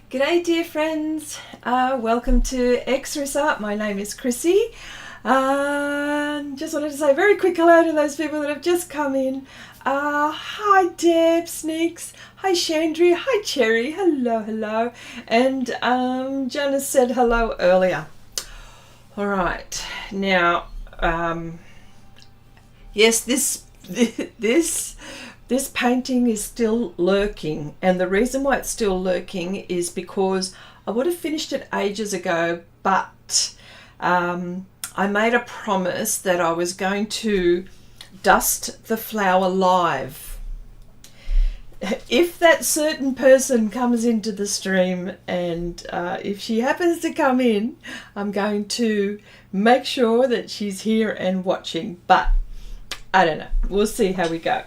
G'day dear friends, welcome to Xrissart. My name is Chrissy. Just wanted to say a very quick hello to those people that have just come in. Hi Deb, Sneaks, hi Chandri, hi Cherry, hello, and Janice said hello earlier. Alright, now, yes, this painting is still lurking, and the reason why it's still lurking is because I would have finished it ages ago, but I made a promise that I was going to dust the flower live. If that certain person comes into the stream, and if she happens to come in, I'm going to make sure that she's here and watching, but I don't know, we'll see how we go.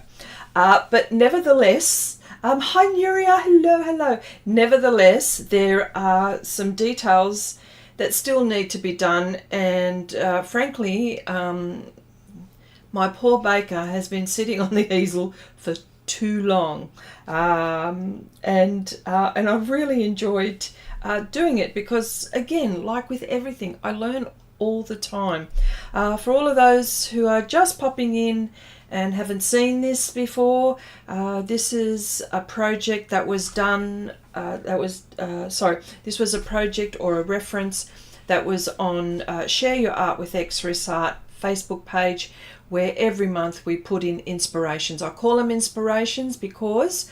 But nevertheless, hi Nuria, hello. Nevertheless, there are some details that still need to be done, and frankly, my poor baker has been sitting on the easel for too long, and I've really enjoyed doing it because, again, like with everything, I learn all the time. For all of those who are just popping in and haven't seen this before, this is a project that was done, this was a project or a reference that was on Share Your Art with Xrissart Facebook page, where every month we put in inspirations. I call them inspirations because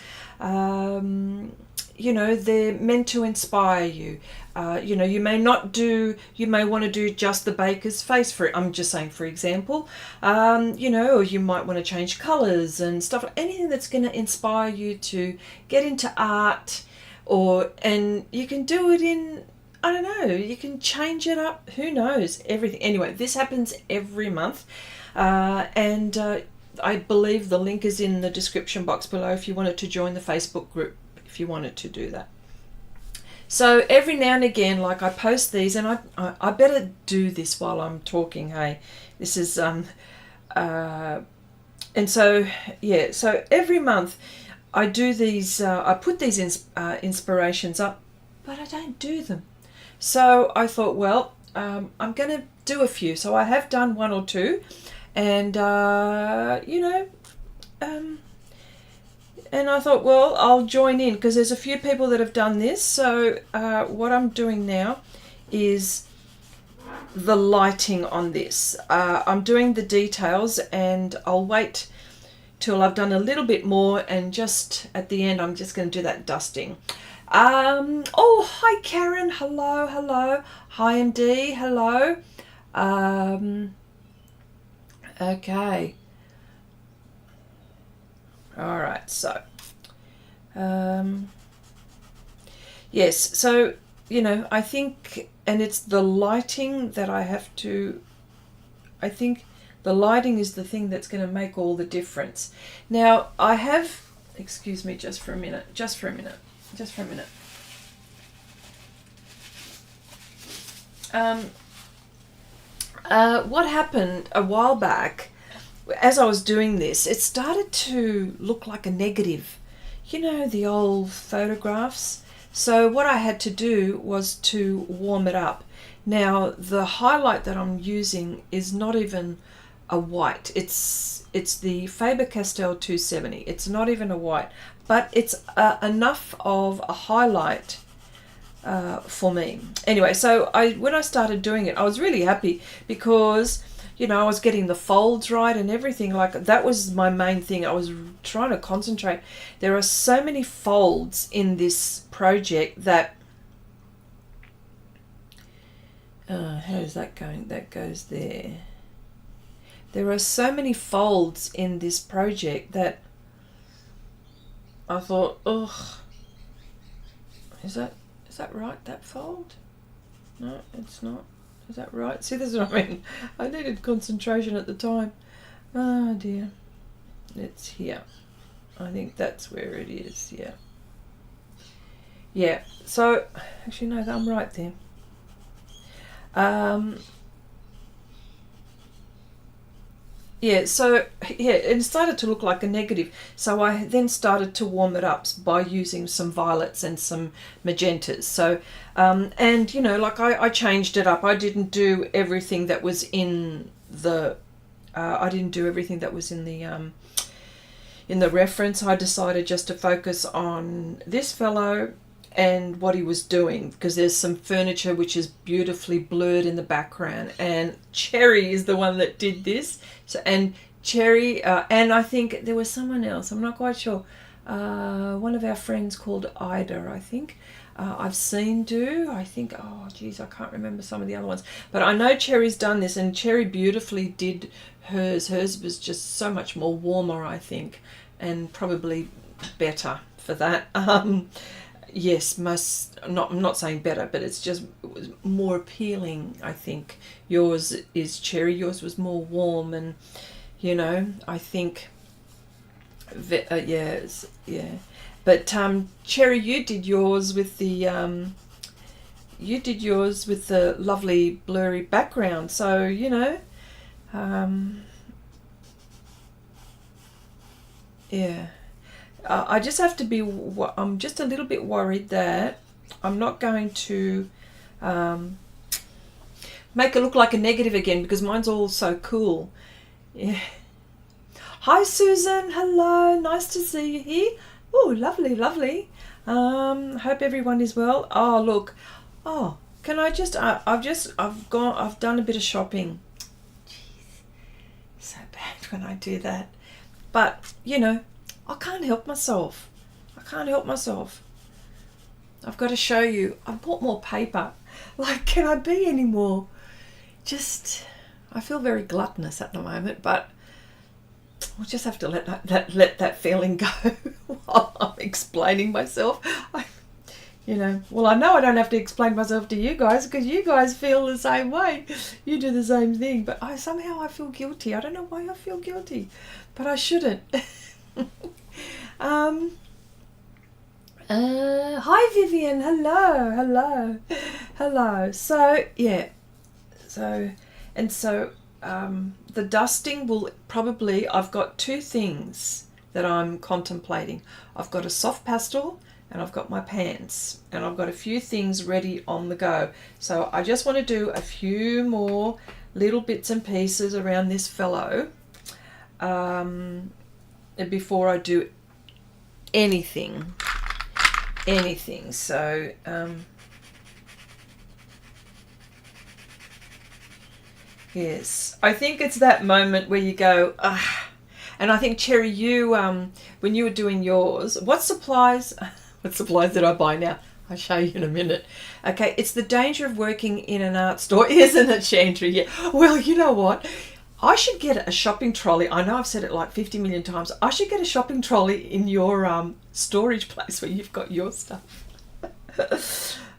you know, they're meant to inspire you. You know, you may want to do just the baker's face, for I'm just saying, for example, you know, or you might want to change colors and stuff, anything that's going to inspire you to get into art, and you can do it in, I don't know, you can change it up, who knows, everything. Anyway, this happens every month, and I believe the link is in the description box below if you wanted to join the Facebook group, if you wanted to do that. So every now and again, like, I post these, and I better do this while I'm talking, hey. This is and so yeah, so every month I do these, I put these inspirations up, but I don't do them. So I thought, well, I'm going to do a few. So I have done one or two, and you know, and I thought, well, I'll join in because there's a few people that have done this. So what I'm doing now is the lighting on this. I'm doing the details, and I'll wait till I've done a little bit more, and just at the end I'm just going to do that dusting. Oh, hi Karen, hello. Hi MD, hello. Okay. All right, so yes, so, you know, I think, and it's the lighting that I have to, I think the lighting is the thing that's going to make all the difference. Now I have, excuse me just for a minute. What happened a while back, as I was doing this, it started to look like a negative, you know, the old photographs. So what I had to do was to warm it up. Now the highlight that I'm using is not even a white, it's the Faber-Castell 270. It's not even a white, but it's enough of a highlight for me. Anyway, so when I started doing it, I was really happy because, you know, I was getting the folds right and everything. Like, that was my main thing. I was trying to concentrate. There are so many folds in this project that how is that going? That goes there. There are so many folds in this project that I thought, ugh, is that right, that fold? No, it's not. Is that right? See, this is what I mean. I needed concentration at the time. Oh dear. It's here. I think that's where it is, yeah. Yeah, so, actually no, I'm right there. yeah, so yeah, it started to look like a negative. So I then started to warm it up by using some violets and some magentas. So, and you know, like I changed it up. I didn't do everything that was in the, I didn't do everything that was in the reference. I decided just to focus on this fellow and what he was doing, because there's some furniture which is beautifully blurred in the background, and Cherry is the one that did this. So, and Cherry, and I think there was someone else, I'm not quite sure, one of our friends called Ida, I think, I've seen do, I think, oh geez, I can't remember some of the other ones, but I know Cherry's done this, and Cherry beautifully did hers was just so much more warmer, I think, and probably better for that. Yes, I'm not saying better, but it was more appealing, I think. Yours is Cherry, yours was more warm, and you know, I think yeah. But Cherry, you did yours with the lovely blurry background, so you know, yeah. I just have to be, I'm just a little bit worried that I'm not going to make it look like a negative again, because mine's all so cool. Yeah. Hi Susan, hello, nice to see you here. Oh, lovely, lovely. Hope everyone is well. Oh, look. Oh, can I just, I've done a bit of shopping. Jeez, so bad when I do that. But, you know, I can't help myself. I can't help myself. I've got to show you. I've bought more paper. Like, can I be any more? Just, I feel very gluttonous at the moment, but we'll just have to let that feeling go while I'm explaining myself. You know, well, I know I don't have to explain myself to you guys, because you guys feel the same way. You do the same thing, but somehow I feel guilty. I don't know why I feel guilty, but I shouldn't. Hi Vivian, hello. So yeah, the dusting will probably, I've got two things that I'm contemplating. I've got a soft pastel and I've got my pans, and I've got a few things ready on the go. So I just want to do a few more little bits and pieces around this fellow before I do anything. So yes, I think it's that moment where you go, ah. And I think Cherry, you when you were doing yours, what supplies did I buy now? I'll show you in a minute. Okay, it's the danger of working in an art store, isn't it, Chandra? Yeah. Well, you know what? I should get a shopping trolley. I know I've said it like 50 million times. I should get a shopping trolley in your storage place where you've got your stuff.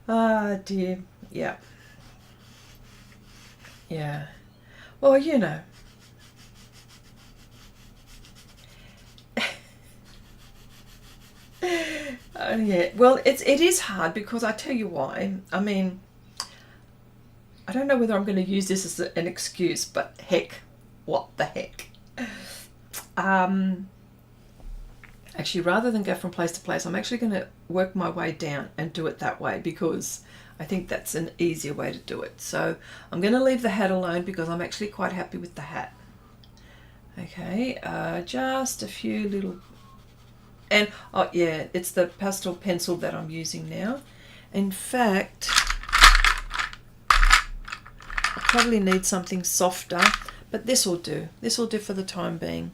Ah, dear. Yeah. Yeah. Well, you know. Yeah. Well, it is hard, because I tell you why. I mean, I don't know whether I'm going to use this as an excuse, but heck. What the heck? Actually, rather than go from place to place, I'm actually going to work my way down and do it that way, because I think that's an easier way to do it. So I'm going to leave the hat alone, because I'm actually quite happy with the hat. Okay, just a few little, and oh yeah, it's the pastel pencil that I'm using now. In fact, I probably need something softer, but this will do. This will do for the time being.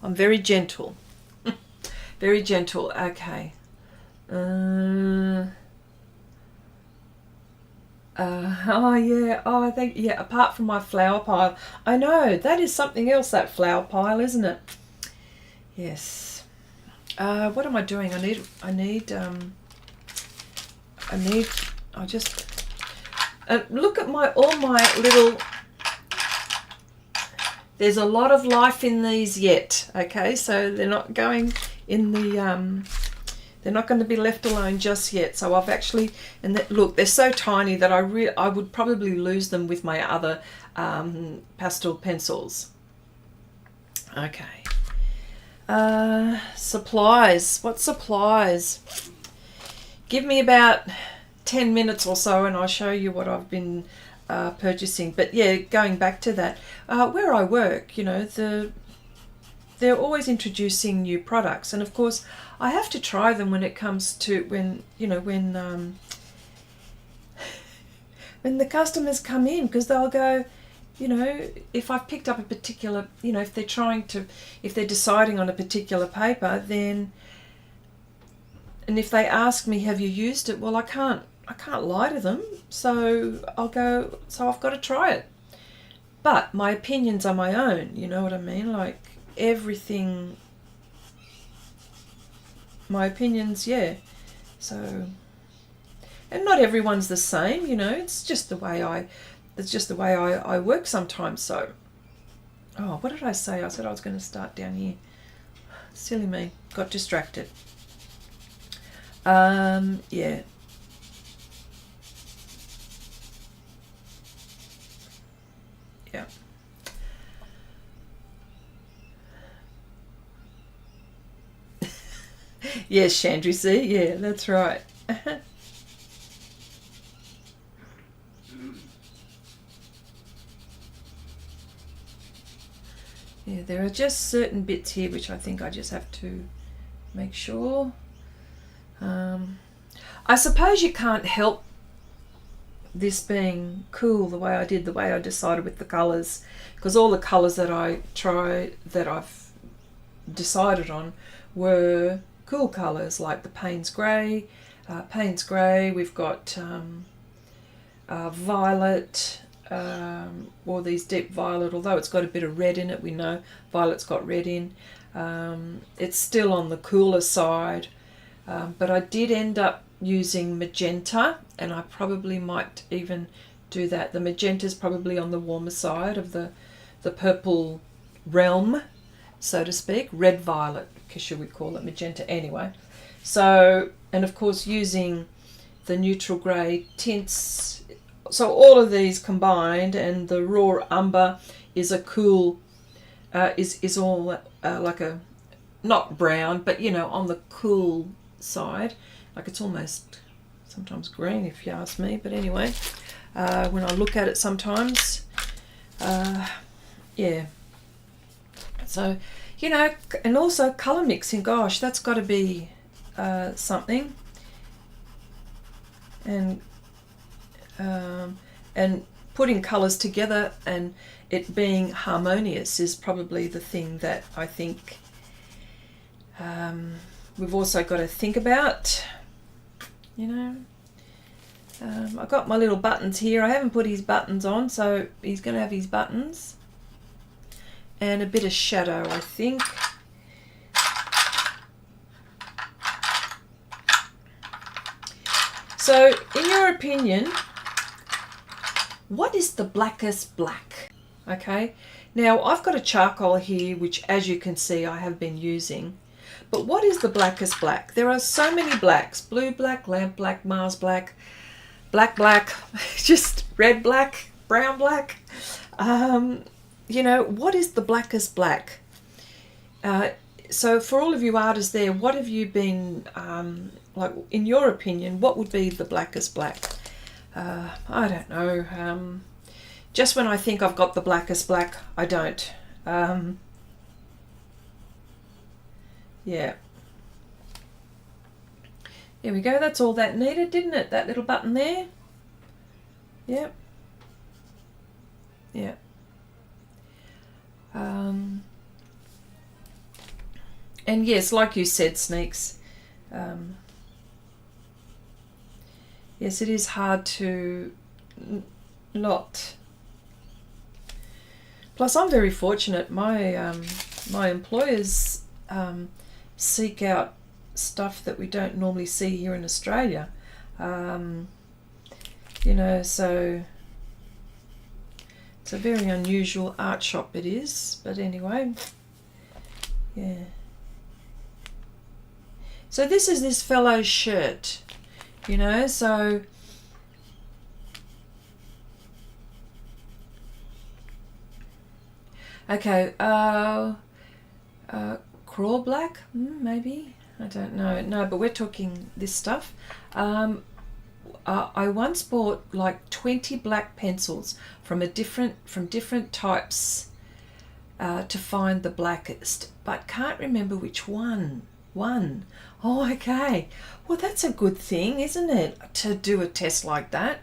I'm very gentle. Very gentle. Okay. Oh yeah. Oh, I think, yeah, apart from my flower pile. I know, that is something else, that flower pile, isn't it? Yes. What am I doing? Look at all my little, there's a lot of life in these yet, okay? So they're not going in the, they're not going to be left alone just yet. So I've actually, look, they're so tiny that I would probably lose them with my other pastel pencils. Okay. Supplies. What supplies? Give me about 10 minutes or so and I'll show you what I've been purchasing. But yeah, going back to that, where I work, you know, they're always introducing new products, and of course I have to try them when it comes to when the customers come in, because they'll go, you know, if I've picked up a particular, you know, if they're deciding on a particular paper, then, and if they ask me, have you used it? Well, I can't lie to them, so I'll go, so I've got to try it. But my opinions are my own, you know what I mean? Like everything, my opinions, yeah. So, and not everyone's the same, you know, it's just the way I work sometimes. So, oh, what did I say? I said I was going to start down here. Silly me, got distracted. Yeah. Yeah. Yes, Chandri, see? Yeah, that's right. Yeah, there are just certain bits here which I think I just have to make sure. I suppose you can't help this being cool the way I did, the way I decided with the colours, because all the colours that I've decided on were cool colours, like the Payne's Grey, we've got violet, or these deep violet, although it's got a bit of red in it, we know violet's got red in. It's still on the cooler side, but I did end up using magenta, and I probably might even do that. The magenta's probably on the warmer side of the purple realm, so to speak. Red violet, should we call it magenta anyway. So, and of course using the neutral grey tints. So all of these combined, and the raw umber is a cool, is all like a, not brown, but you know, on the cool side. Like it's almost sometimes green if you ask me, but anyway, when I look at it sometimes, yeah. So, you know, and also colour mixing, gosh, that's got to be something. And putting colours together and it being harmonious is probably the thing that I think we've also got to think about, you know. I've got my little buttons here. I haven't put his buttons on, so he's going to have his buttons. And a bit of shadow, I think. So, in your opinion, what is the blackest black? Okay, now I've got a charcoal here, which as you can see I have been using. But what is the blackest black? There are so many blacks. Blue black, lamp black, Mars black, black, just red black, brown black. You know, what is the blackest black? So for all of you artists there, what have you been, like in your opinion, what would be the blackest black? I don't know. Just when I think I've got the blackest black, I don't. Yeah. There we go. That's all that needed, didn't it? That little button there. Yep. Yeah. And yes, like you said, Sneaks, yes, it is hard to not. Plus, I'm very fortunate. My my employers seek out stuff that we don't normally see here in Australia. You know, so it's a very unusual art shop it is, but anyway, yeah. So this is this fellow's shirt, you know, so okay, Crawl black, maybe, I don't know. No, but we're talking this stuff. I once bought like 20 black pencils from different types to find the blackest, but can't remember which one. Oh, okay. Well, that's a good thing, isn't it, to do a test like that?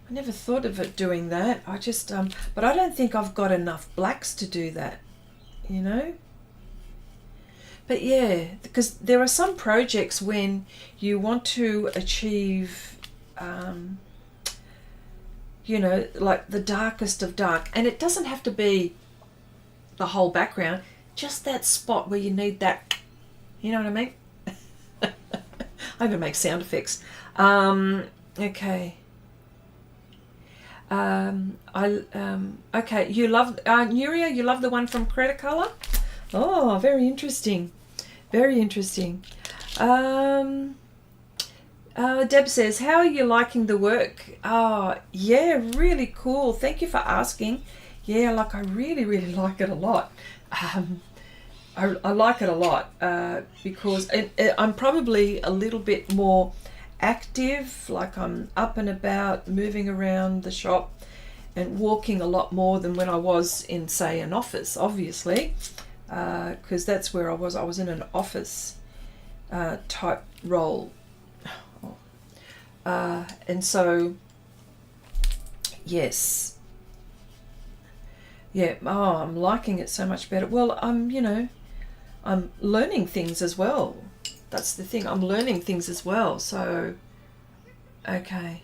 I never thought of it doing that. I just but I don't think I've got enough blacks to do that, you know. But yeah, because there are some projects when you want to achieve, you know, like the darkest of dark, and it doesn't have to be the whole background, just that spot where you need that, you know what I mean? I even make sound effects. Okay. Okay, you love, Nuria, you love the one from Cretacolor? Oh, very interesting. Very interesting. Deb says, how are you liking the work? Oh, yeah, really cool. Thank you for asking. Yeah, like I really, really like it a lot. I like it a lot because I'm probably a little bit more active, like I'm up and about, moving around the shop and walking a lot more than when I was in, say, an office, obviously, because that's where I was in an office type role. And so, yes. Yeah, oh, I'm liking it so much better. Well, you know, I'm learning things as well. That's the thing, I'm learning things as well. So, okay.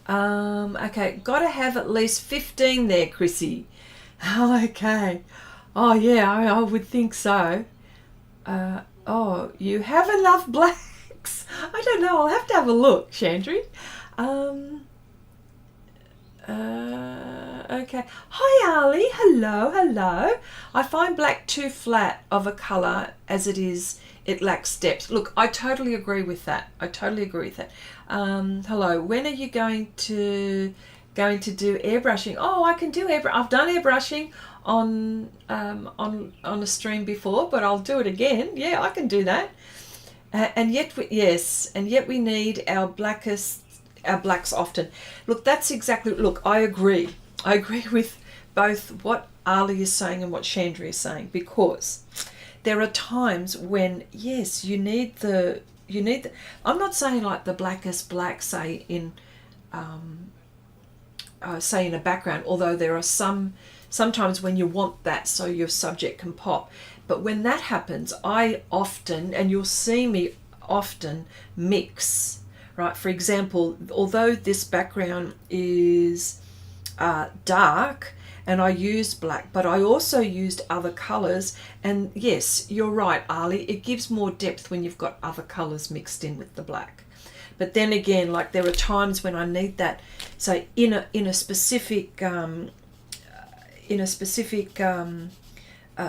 Okay, gotta have at least 15 there, Chrissy. Okay. Oh, yeah, I would think so. Oh, you have enough blacks? I don't know, I'll have to have a look, Chandri. Okay. Hi, Ali. Hello. I find black too flat of a colour as it is. It lacks depth. Look, I totally agree with that. Hello. When are you going to do airbrushing? Oh, I can do airbrushing. I've done airbrushing on a stream before, but I'll do it again. Yeah, I can do that. And yet we need our blacks often. Look, that's exactly. Look, I agree with both what Ali is saying and what Chandra is saying, because there are times when, yes, you need the I'm not saying like the blackest black, say in a background, although there are sometimes when you want that so your subject can pop. But when that happens, I often, and you'll see me often, mix, right? For example, although this background is dark and I used black, but I also used other colors, and yes, you're right, Ali, it gives more depth when you've got other colors mixed in with the black. But then again, like there are times when I need that, so in a specific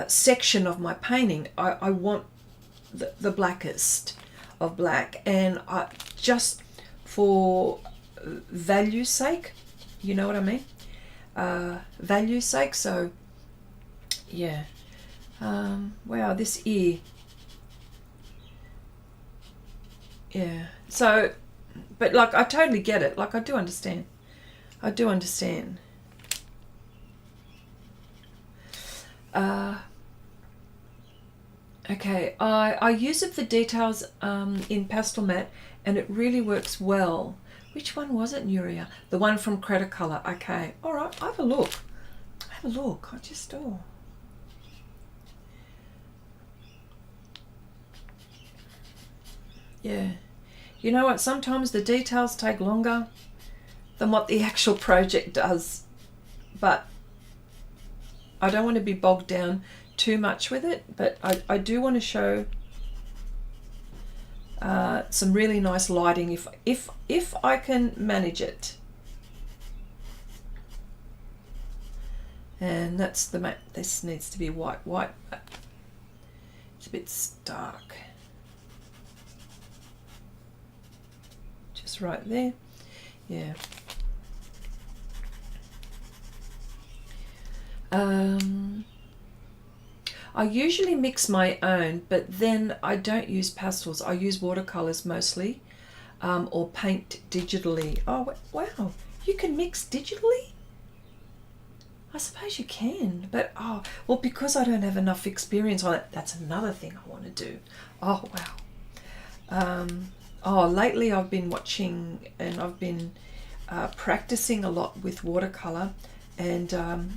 section of my painting, I want the blackest of black, and just for value's sake, you know what I mean? Value's sake. So yeah. Wow, this ear. Yeah. So, but like I totally get it. Like I do understand. Okay, I use it for details in Pastelmat, and it really works well. Which one was it, Nuria? The one from Cretacolor. Okay, all right, I'll have a look. I just, oh. Yeah. You know what? Sometimes the details take longer than what the actual project does. But I don't want to be bogged down too much with it. But I do want to show some really nice lighting if I can manage it. And that's the map. This needs to be white. It's a bit stark. Just right there. Yeah. I usually mix my own, but then I don't use pastels. I use watercolors mostly, or paint digitally. Oh, wow. You can mix digitally? I suppose you can, but oh, well, because I don't have enough experience on it, that's another thing I want to do. Oh, wow. Oh, lately I've been watching and I've been practicing a lot with watercolor, and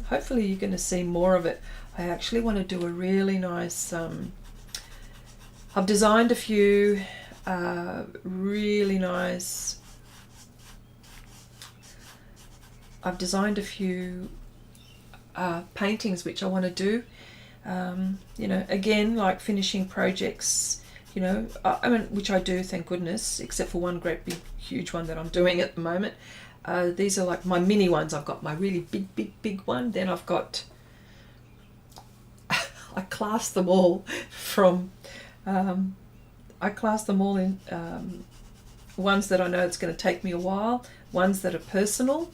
hopefully you're going to see more of it. I actually want to do a really nice, I've designed a few really nice, I've designed a few paintings which I want to do, you know, again, like finishing projects, you know, I mean, which I do, thank goodness, except for one great big huge one that I'm doing at the moment. These are like my mini ones. I've got my really big one, then I've got I class them all from I class them all in ones that I know it's going to take me a while, ones that are personal,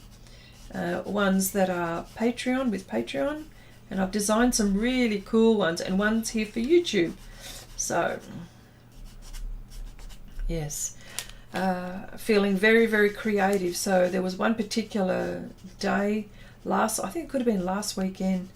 ones that are Patreon with Patreon, and I've designed some really cool ones, and ones here for YouTube. So yes, feeling very creative. So there was one particular day I think it could have been last weekend,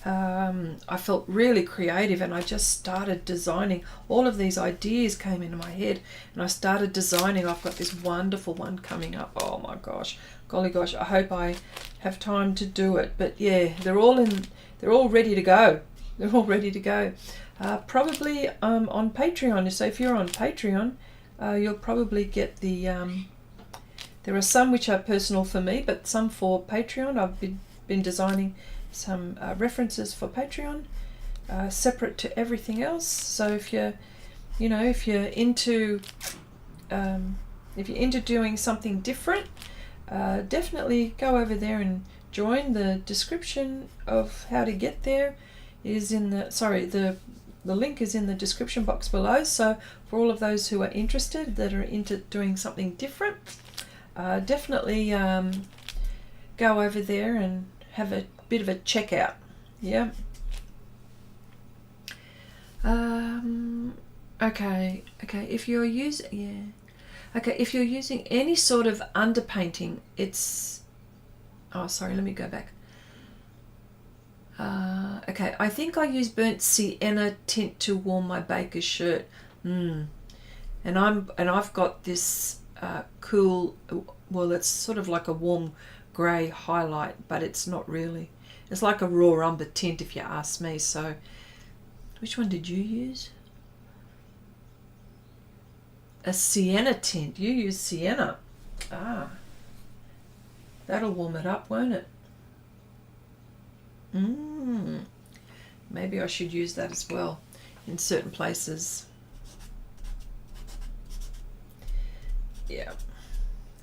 I felt really creative, and I just started designing. All of these ideas came into my head, and I started designing. I've got this wonderful one coming up. Oh my gosh, golly gosh, I hope I have time to do it. But yeah, they're all ready to go. They're all ready to go. Probably on Patreon. So if you're on Patreon, you'll probably get the there are some which are personal for me, but some for Patreon. I've been designing some references for Patreon, separate to everything else. So if you're into doing something different, definitely go over there and join. The description of how to get there is in the link is in the description box below. So for all of those who are interested, that are into doing something different, definitely go over there and have a bit of a checkout. Yeah. Okay. If you're using if you're using any sort of underpainting, it's let me go back. Okay, I think I use burnt sienna tint to warm my baker's shirt. And I've got this cool, well, it's sort of like a warm grey highlight, but it's not really. It's like a raw umber tint, if you ask me. So which one did you use? A sienna tint. You use sienna. That'll warm it up, won't it? Maybe I should use that as well in certain places. Yeah.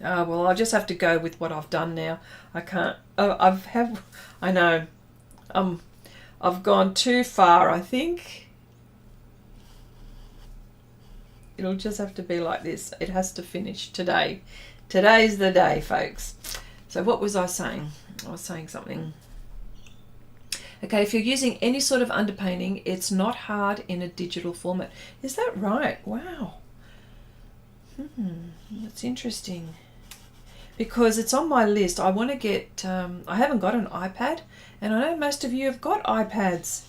Well, I'll just have to go with what I've done now. I can't. I know. I've gone too far, I think. It'll just have to be like this. It has to finish today. Today's the day, folks. So what was I saying? I was saying something. Okay, if you're using any sort of underpainting, it's not hard in a digital format. Is that right? Wow. That's interesting. Because it's on my list. I want to get, I haven't got an iPad, and I know most of you have got iPads,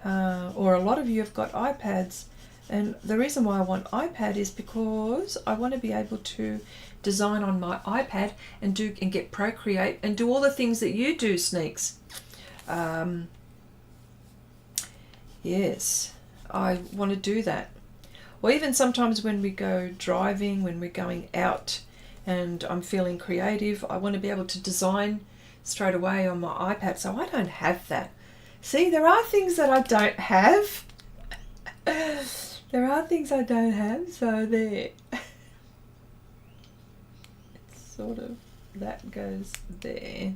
or a lot of you have got iPads. And the reason why I want iPad is because I want to be able to design on my iPad and get Procreate and do all the things that you do, Sneaks. Yes, I want to do that. Or even sometimes when we go driving, when we're going out and I'm feeling creative, I want to be able to design straight away on my iPad. So I don't have that. See, there are things that I don't have. There are things I don't have, so there. It's sort of, that goes there.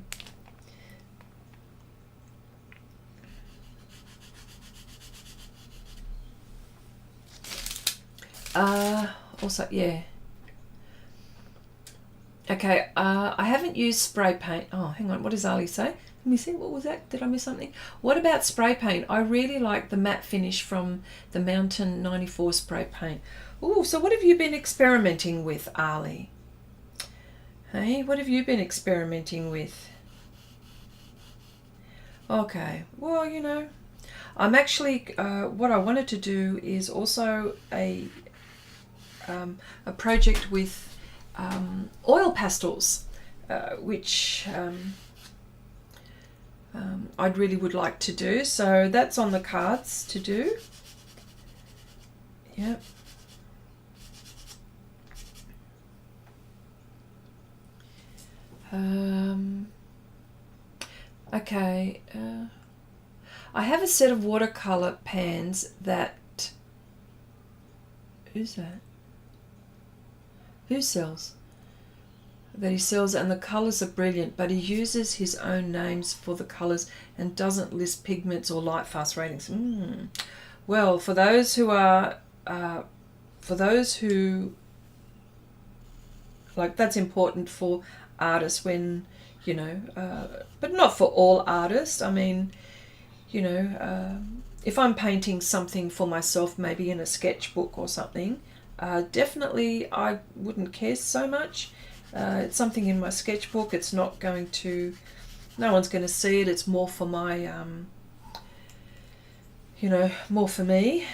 Also, yeah. Okay, I haven't used spray paint. Oh, hang on, what does Ali say? Let me see, what was that? Did I miss something? What about spray paint? I really like the matte finish from the Mountain 94 spray paint. Oh, so what have you been experimenting with, Ali? Hey, what have you been experimenting with? Okay, well, you know, I'm actually, what I wanted to do is also a project with oil pastels, which I really would like to do. So that's on the cards to do. Yep. Okay. I have a set of watercolor pans that... Who's that? Who sells? That he sells, and the colors are brilliant, but he uses his own names for the colors and doesn't list pigments or light fast ratings. Well, for those who are, like, that's important for artists when, you know, but not for all artists. I mean, you know, if I'm painting something for myself, maybe in a sketchbook or something, definitely I wouldn't care so much. It's something in my sketchbook. It's not going to, no one's going to see it. It's more for my, you know, more for me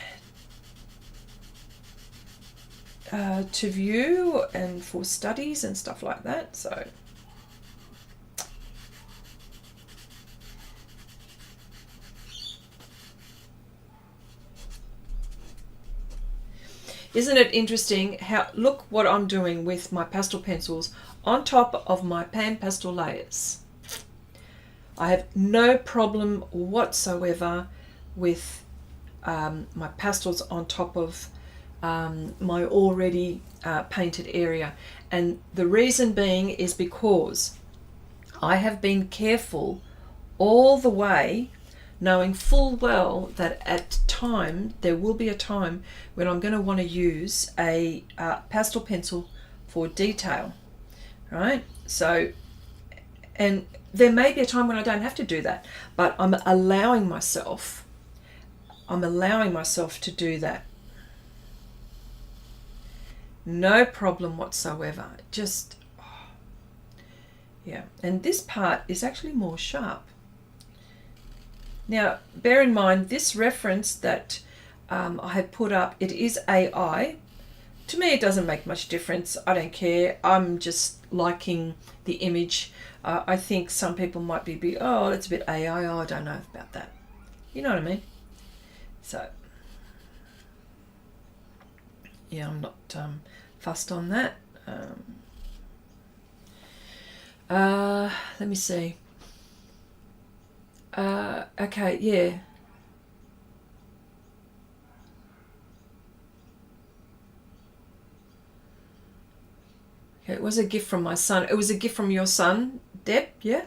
to view and for studies and stuff like that. So isn't it interesting how, look what I'm doing with my pastel pencils on top of my pan pastel layers. I have no problem whatsoever with my pastels on top of my already painted area. And the reason being is because I have been careful all the way, knowing full well that there will be a time when I'm going to want to use a pastel pencil for detail, right? So, and there may be a time when I don't have to do that, but I'm allowing myself to do that. No problem whatsoever. Just, yeah. And this part is actually more sharp. Now, bear in mind, this reference that I had put up, it is AI. To me, it doesn't make much difference. I don't care. I'm just liking the image. I think some people might be, oh, it's a bit AI. Oh, I don't know about that. You know what I mean? So, yeah, I'm not fussed on that. Let me see. Okay, yeah. Okay, it was a gift from my son. It was a gift from your son, Deb, yeah?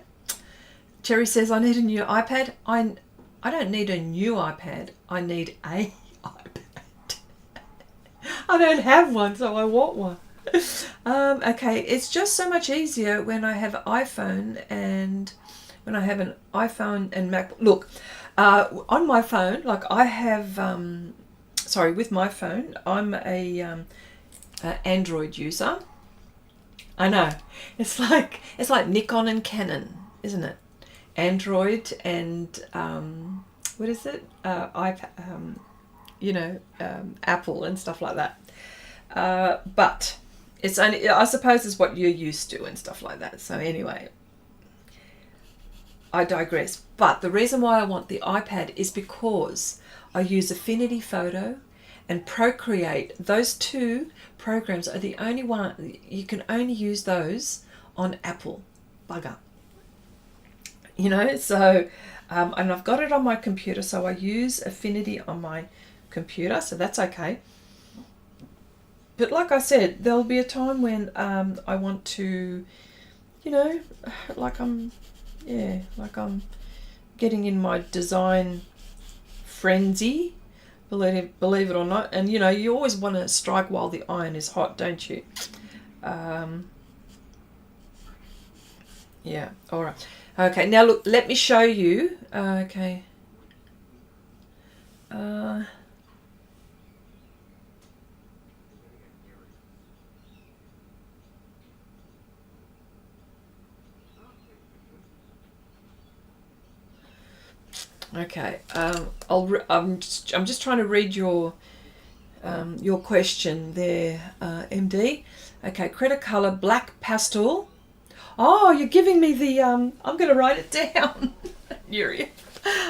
Cherry says, I need a new iPad. I don't need a new iPad. I need a iPad. I don't have one, so I want one. Okay, it's just so much easier when I have iPhone and when I have an iPhone and Mac. Look, on my phone, like I have, with my phone, I'm a Android user. I know, it's like Nikon and Canon, isn't it? Android and what is it? iPad, Apple and stuff like that. But it's only, I suppose, it's what you're used to and stuff like that. So anyway, I digress. But the reason why I want the iPad is because I use Affinity Photo and Procreate. Those two programs are the only one, you can only use those on Apple. Bugger. You know, so, and I've got it on my computer, so I use Affinity on my computer, so that's okay. But like I said, there'll be a time when I want to, you know, like I'm getting in my design frenzy, believe it or not. And you know, you always want to strike while the iron is hot, don't you? Yeah, all right. Okay, now look, let me show you. Okay. Okay. I'm just trying to read your question there, MD. Okay, Cretacolor Black Pastel. Oh, you're giving me the I'm going to write it down. Yuri.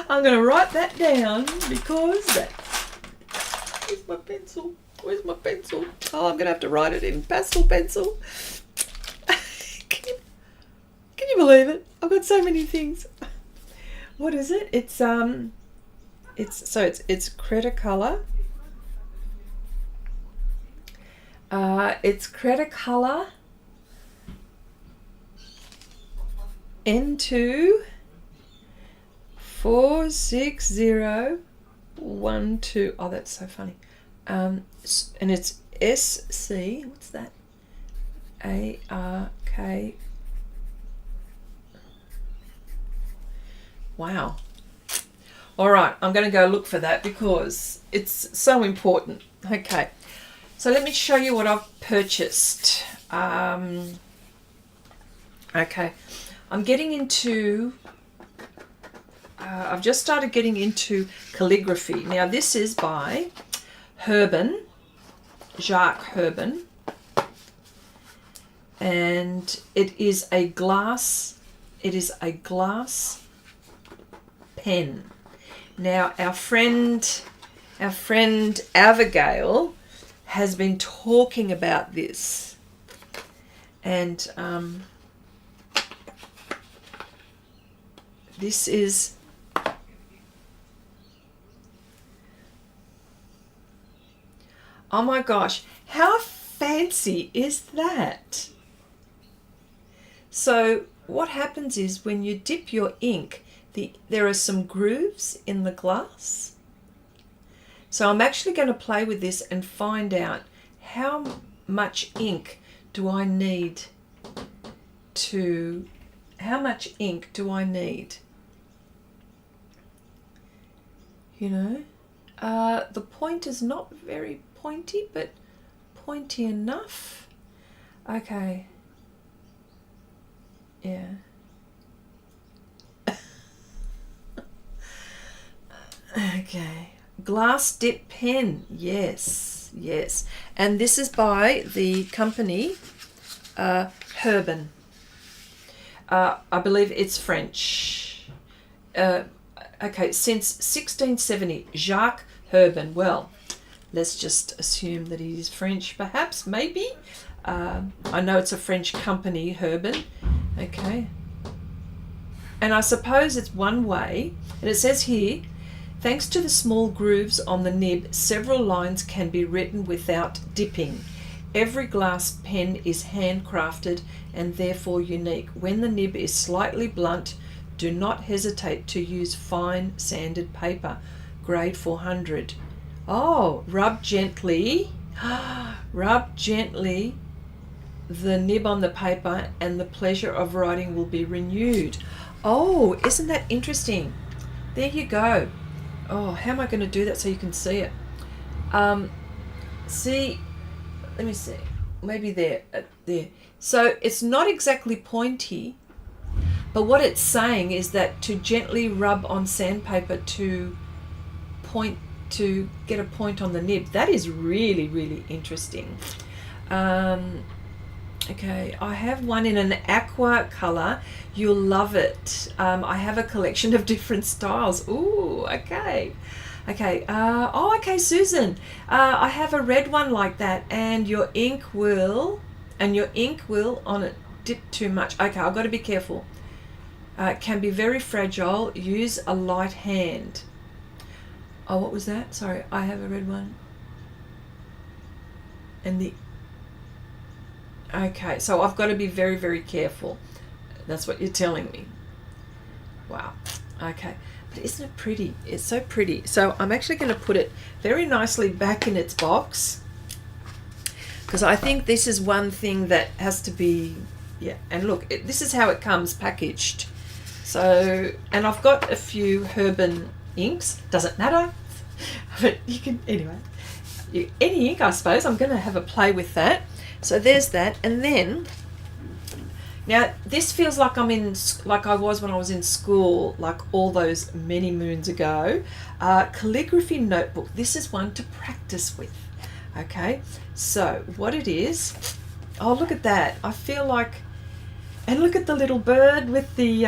I'm going to write that down because where's my pencil? Where's my pencil? Oh, I'm going to have to write it in Pastel Pencil. Can you believe it? I've got so many things. What is it? It's Cretacolor. It's Cretacolor N2 46012. Oh, that's so funny. And it's SC. What's that? ARK. Wow. All right, I'm going to go look for that because it's so important. Okay, so let me show you what I've purchased. Okay, I'm getting into, I've just started getting into calligraphy. Now this is by Herbin, Jacques Herbin, and it is a glass pen. Now our friend Abigail has been talking about this, and this is oh my gosh, how fancy is that? So what happens is when you dip your ink, there are some grooves in the glass. So I'm actually going to play with this and find out how much ink do I need you know. The point is not very pointy, but pointy enough. Okay. Yeah. Okay. Glass dip pen. Yes, yes. And this is by the company Herbin. I believe it's French. Okay, since 1670, Jacques Herbin. Well, let's just assume that he's French, perhaps, maybe. I know it's a French company, Herbin. Okay. And I suppose it's one way. And it says here, thanks to the small grooves on the nib, several lines can be written without dipping. Every glass pen is handcrafted and therefore unique. When the nib is slightly blunt, do not hesitate to use fine sanded paper, grade 400. Oh, rub gently the nib on the paper and the pleasure of writing will be renewed. Oh, isn't that interesting? There you go. Oh, how am I going to do that so you can see it? See, let me see. Maybe there. So it's not exactly pointy, but what it's saying is that to gently rub on sandpaper to get a point on the nib. That is really, really interesting. Okay, I have one in an aqua color. You'll love it. I have a collection of different styles. Ooh, okay. Okay, okay, Susan. I have a red one like that, and your ink will on it dip too much. Okay, I've got to be careful. It can be very fragile. Use a light hand. Oh, what was that? Sorry, I have a red one. And okay, so I've got to be very, very careful. That's what you're telling me. Wow. Okay. But isn't it pretty? It's so pretty. So I'm actually going to put it very nicely back in its box, because I think this is one thing that has to be Yeah, and look, this is how it comes packaged. So, and I've got a few Herban inks, doesn't matter, but you can, anyway, any ink, I suppose. I'm going to have a play with that. So there's that, and then, now this feels like I'm in, like I was when I was in school, like all those many moons ago. Calligraphy notebook. This is one to practice with. Okay, so what it is, oh, look at that. I feel like, and look at the little bird with the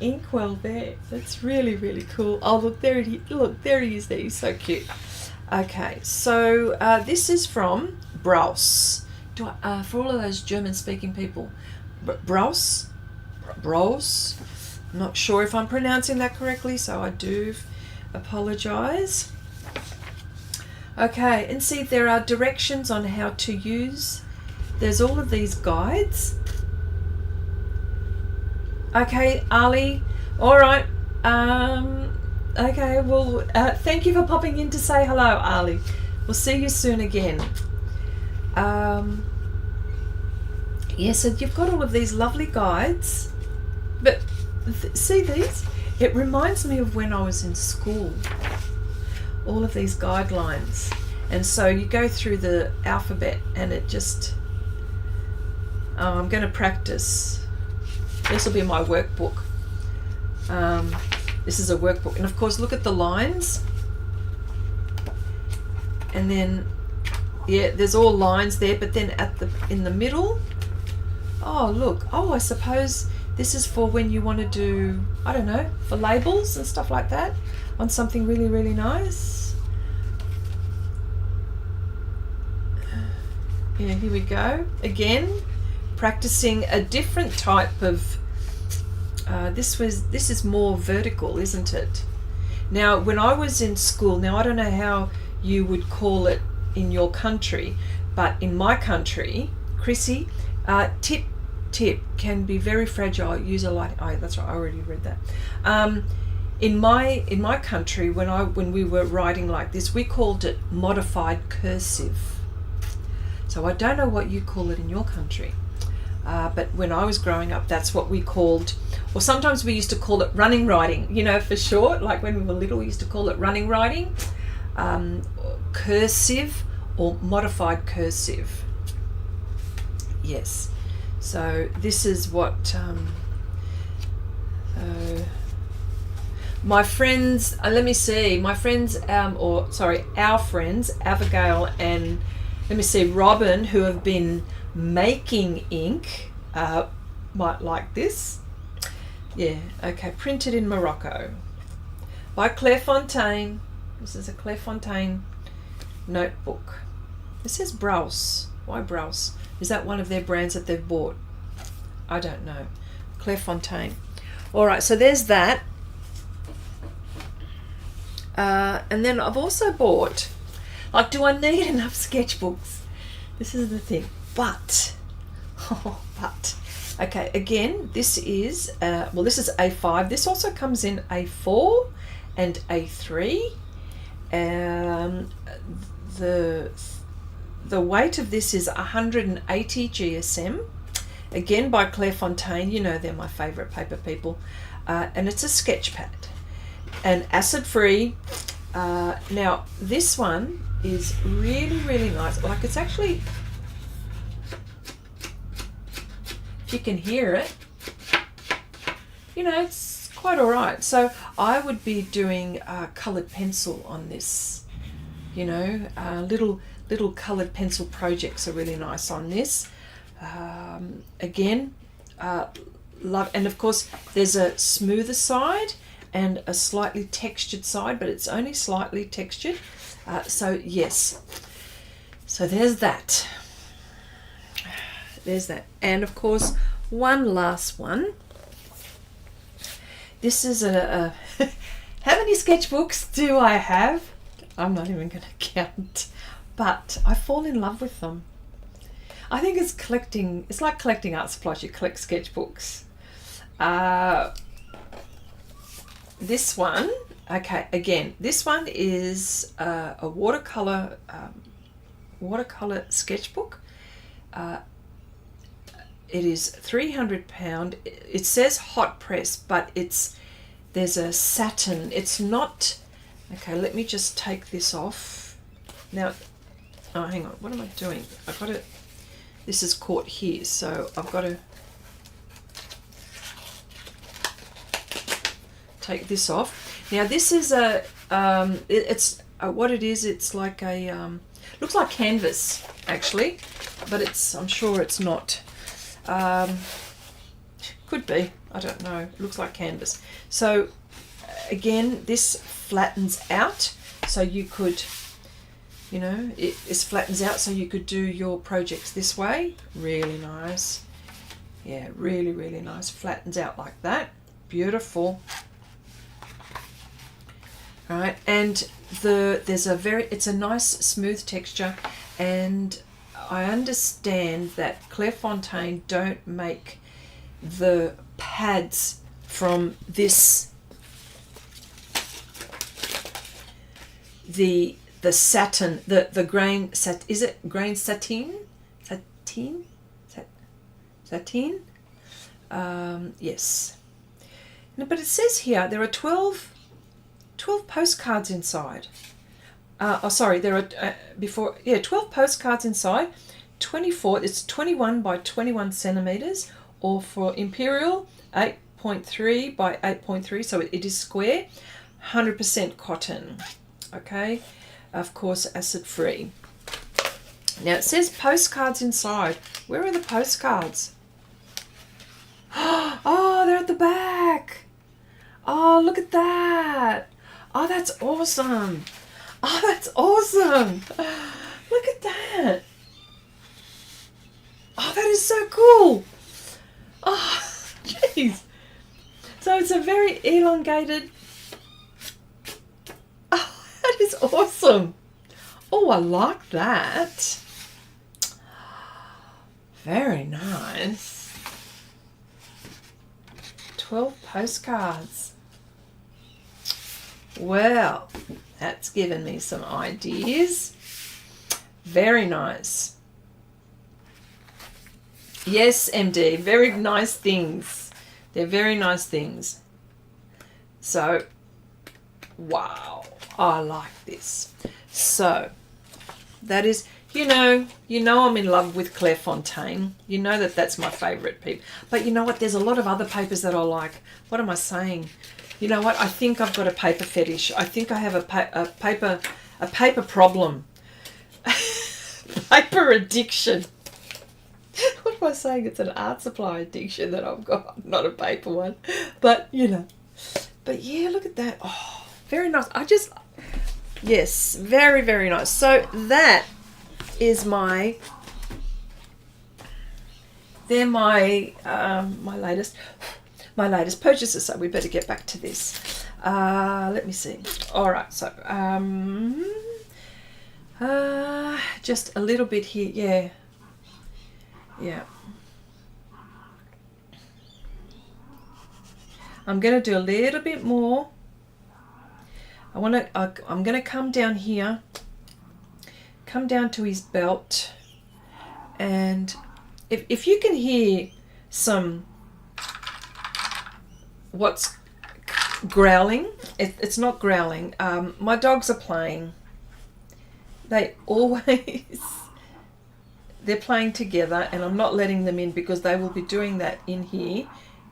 inkwell there. That's really, really cool. Oh, look, there it is. Look, there he is there. He's so cute. Okay, so this is from Browse. For all of those German-speaking people, Browse? Browse? I'm not sure if I'm pronouncing that correctly, so I do apologise. Okay, and see, there are directions on how to use. There's all of these guides. Okay, Ali. All right. Okay, well, thank you for popping in to say hello, Ali. We'll see you soon again. Yeah, so you've got all of these lovely guides. But see these? It reminds me of when I was in school. All of these guidelines. And so you go through the alphabet and it just... Oh, I'm going to practice. This will be my workbook. This is a workbook, and of course look at the lines, and then yeah, there's all lines there, but then in the middle, oh look, oh, I suppose this is for when you want to do, I don't know, for labels and stuff like that on something really, really nice. Yeah, here we go again, practicing a different type of this is more vertical, isn't it? Now, when I was in school, now I don't know how you would call it in your country, but in my country, Chrissy, tip can be very fragile. Use a light. Oh, that's right. I already read that. In my country, when we were writing like this, we called it modified cursive. So I don't know what you call it in your country. But when I was growing up, that's what we called, or sometimes we used to call it running writing, you know, for short. Like when we were little, we used to call it running writing, cursive or modified cursive. Yes. So this is what my friends, let me see, my friends, our friends, Abigail and, let me see, Robin, who have been making ink, might like this. Yeah, okay, printed in Morocco by Clairefontaine. This is a Clairefontaine notebook. It says Browse. Why Browse? Is that one of their brands that they've bought? I don't know. Clairefontaine. All right, so there's that. And then I've also bought, like, do I need enough sketchbooks? This is the thing. But, okay, again, this is, this is A5. This also comes in A4 and A3. The weight of this is 180 GSM. Again, by Clairefontaine. You know they're my favourite paper people. And it's a sketch pad. And acid-free. Now, this one is really, really nice. Like, it's actually... If you can hear it, you know, it's quite all right. So I would be doing coloured pencil on this, you know, little coloured pencil projects are really nice on this. Again, love, and of course there's a smoother side and a slightly textured side, but it's only slightly textured. So yes, so there's that. There's that. And of course, one last one. This is how many sketchbooks do I have? I'm not even going to count. But I fall in love with them. I think it's like collecting art supplies. You collect sketchbooks. This one, okay, again, this one is a watercolor sketchbook. It is 300 pound. It says hot press, but there's a satin. It's not. Okay, let me just take this off. Now, oh, hang on. What am I doing? I've got to. This is caught here, so I've got to take this off. Now, this is a. It's what it is. It's like a. Looks like canvas actually, but I'm sure it's not. Could be, I don't know. It looks like canvas. So again, this flattens out, so you could, you know, it flattens out so you could do your projects this way. Really nice. Yeah, really, really nice. Flattens out like that. Beautiful. All right, and it's a nice smooth texture, and I understand that Clairefontaine don't make the pads from this, the satin, the grain is it grain satin? Satin? Yes. No, but it says here there are 12 postcards inside. There are 12 postcards inside. 24. It's 21 by 21 centimeters, or for Imperial 8.3 by 8.3. So it is square. 100% cotton. Okay, of course acid free. Now it says postcards inside. Where are the postcards? Oh, they're at the back. Oh, look at that. Oh, that's awesome. Oh, that's awesome. Look at that. Oh, that is so cool. Oh, jeez. So it's a very elongated. Oh, that is awesome. Oh, I like that. Very nice. 12 postcards. Well, that's given me some ideas. Very nice. Yes, MD, very nice things. They're very nice things. So, wow, I like this. So, that is, you know I'm in love with Clairefontaine. You know that's my favourite paper. But you know what? There's a lot of other papers that I like. What am I saying? You know what? I think I've got a paper fetish. I think I have a paper problem. Paper addiction. What am I saying? It's an art supply addiction that I've got, not a paper one. But, you know. But yeah, look at that. Oh, very nice. Yes, very, very nice. So that is they're my latest purchases, so we better get back to this. Let me see. All right, so just a little bit here. Yeah. I'm going to do a little bit more. I'm going to come down here, come down to his belt, and if you can hear some what's growling, it's not growling. My dogs are playing. They're playing together, and I'm not letting them in because they will be doing that in here,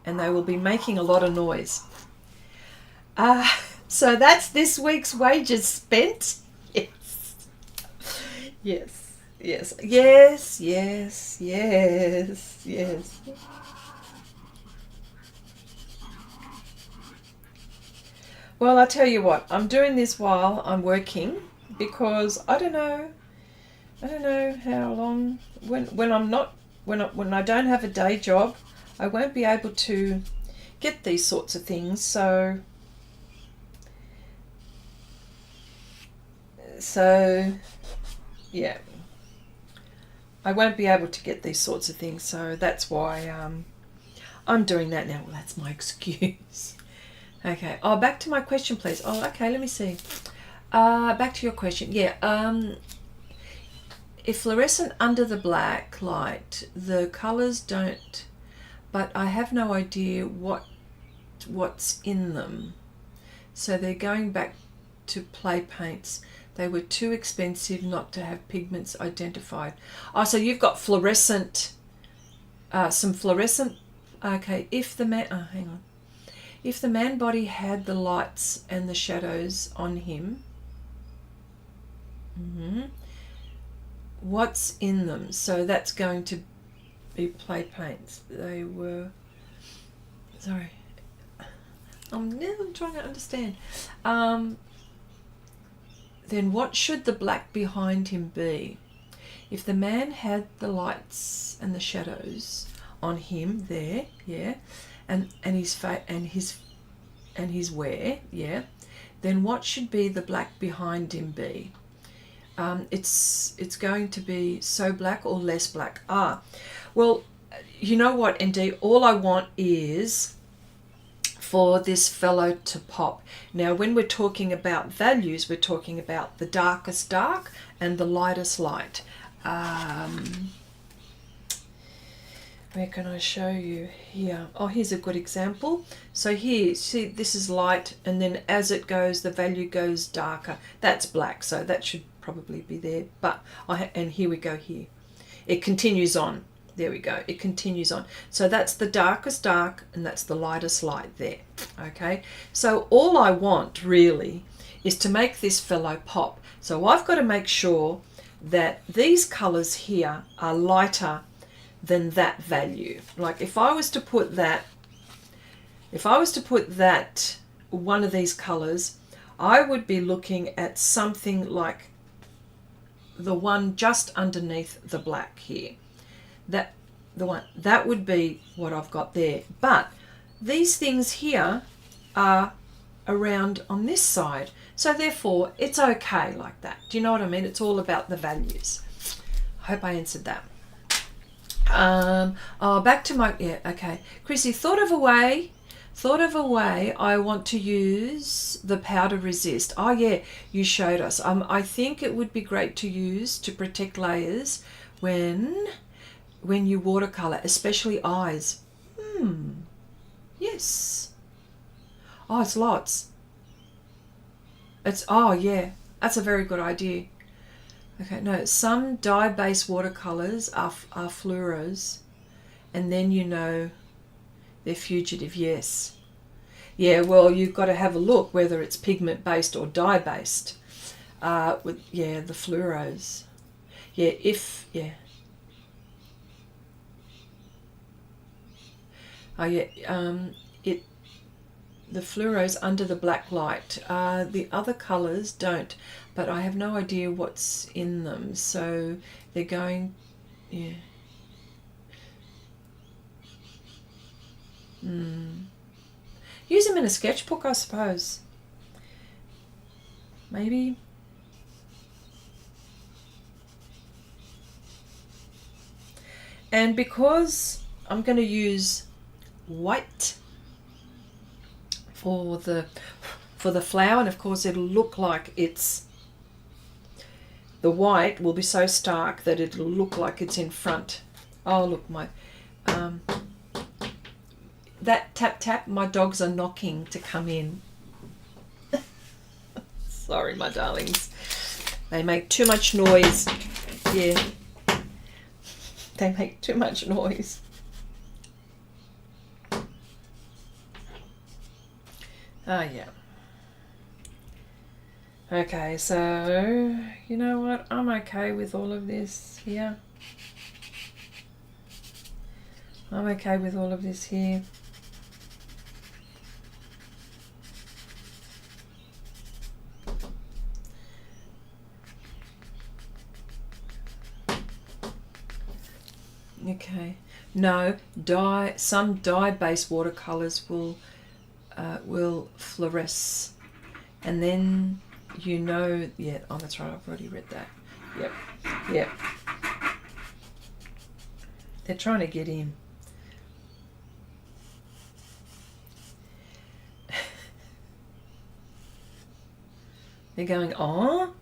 and they will be making a lot of noise. So that's this week's wages spent. Yes. Well, I tell you what, I'm doing this while I'm working because I don't know how long when I don't have a day job, I won't be able to get these sorts of things. So yeah, I won't be able to get these sorts of things. So that's why I'm doing that now. Well, that's my excuse. Okay. Oh, back to my question, please. Oh, okay. Let me see. Back to your question. Yeah. if fluorescent under the black light, the colors don't, but I have no idea what's in them. So they're going back to play paints. They were too expensive not to have pigments identified. Oh, so you've got fluorescent, some fluorescent. Okay, if the man, oh, hang on. If the man body had the lights and the shadows on him, what's in them? So that's going to be play paints. They were, sorry, I'm trying to understand. Then what should the black behind him be? If the man had the lights and the shadows on him there, yeah, and his face and his wear, yeah, then what should be the black behind him be? It's going to be so black or less black. Well, you know what, ND, all I want is for this fellow to pop. Now, when we're talking about values, we're talking about the darkest dark and the lightest light. Where can I show you? Here. Oh, here's a good example. So here, see, this is light, and then as it goes, the value goes darker. That's black, so that should probably be there. But and here we go here. It continues on. There we go. It continues on. So that's the darkest dark, and that's the lightest light there. Okay. So all I want really is to make this fellow pop. So I've got to make sure that these colors here are lighter than that value. Like if I was to put that, one of these colors, I would be looking at something like the one just underneath the black here. That would be what I've got there. But these things here are around on this side, so therefore it's okay like that. Do you know what I mean? It's all about the values. I hope I answered that. Back to my, yeah, okay. Chrissy, thought of a way I want to use the powder resist. Oh yeah, you showed us. I think it would be great to use to protect layers when you watercolor, especially eyes. Yes. Oh, it's lots. Oh yeah, that's a very good idea. Okay, no, some dye-based watercolors are fluoros, and then you know they're fugitive, yes. Yeah, well, you've got to have a look whether it's pigment-based or dye-based. The fluoros. Yeah, the fluoros under the black light. The other colors don't, but I have no idea what's in them. So they're going, yeah. Use them in a sketchbook, I suppose. Maybe. And because I'm going to use white for the flower, and of course it'll look like the white will be so stark that it'll look like it's in front. Oh look, my that tap tap, my dogs are knocking to come in. Sorry my darlings, they make too much noise. Yeah, they make too much noise. Oh yeah. Okay, so you know what? I'm okay with all of this here. I'm okay with all of this here. Okay. No, some dye-based watercolors will fluoresce, and then you know, yeah, oh that's right, I've already read that. Yep. They're trying to get in. They're going, oh,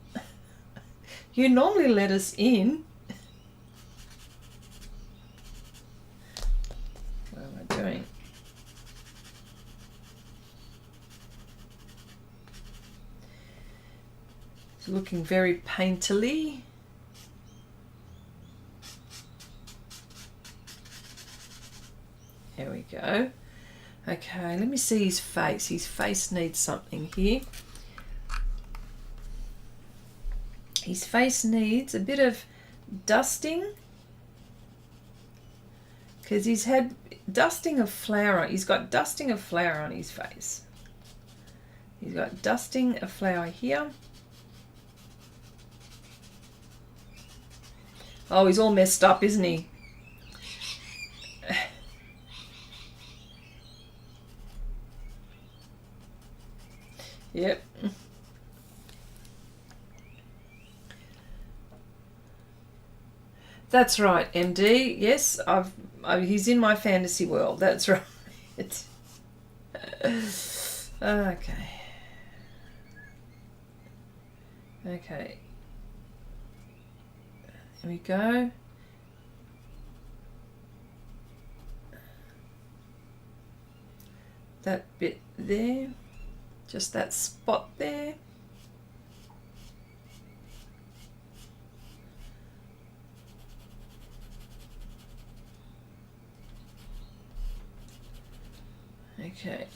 you normally let us in. It's looking very painterly. There we go. Okay, let me see his face. His face needs something here. His face needs a bit of dusting, because he's had dusting of flour. He's got dusting of flour on his face. He's got dusting of flour here. Oh, he's all messed up, isn't he? Yep. That's right, MD. Yes, he's in my fantasy world. That's right. Okay. Okay. Here we go. That bit there. Just that spot there. Okay.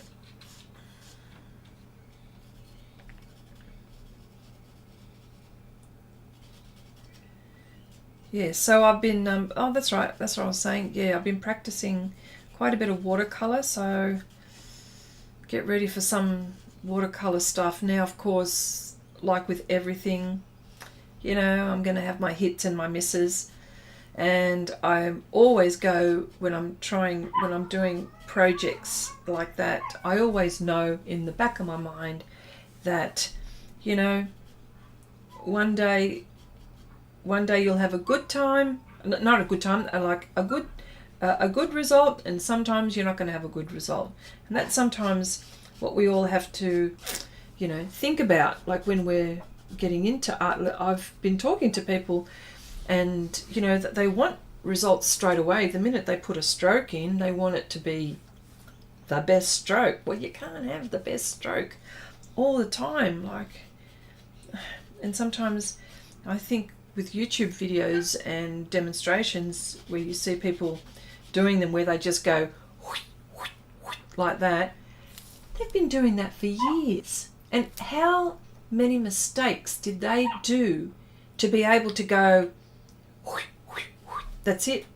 Yeah, so I've been, oh, that's right, that's what I was saying. Yeah, I've been practicing quite a bit of watercolor, so get ready for some watercolor stuff. Now, of course, like with everything, you know, I'm going to have my hits and my misses, and I always go when I'm doing projects like that, I always know in the back of my mind that, you know, one day you'll have a good time, not a good time, like a good result, and sometimes you're not going to have a good result. And that's sometimes what we all have to, you know, think about, like when we're getting into art. I've been talking to people, and you know, that they want results straight away. The minute they put a stroke in, they want it to be the best stroke. Well, you can't have the best stroke all the time, like, and sometimes I think with YouTube videos and demonstrations where you see people doing them, where they just go like that, they've been doing that for years. And how many mistakes did they do to be able to go, that's it?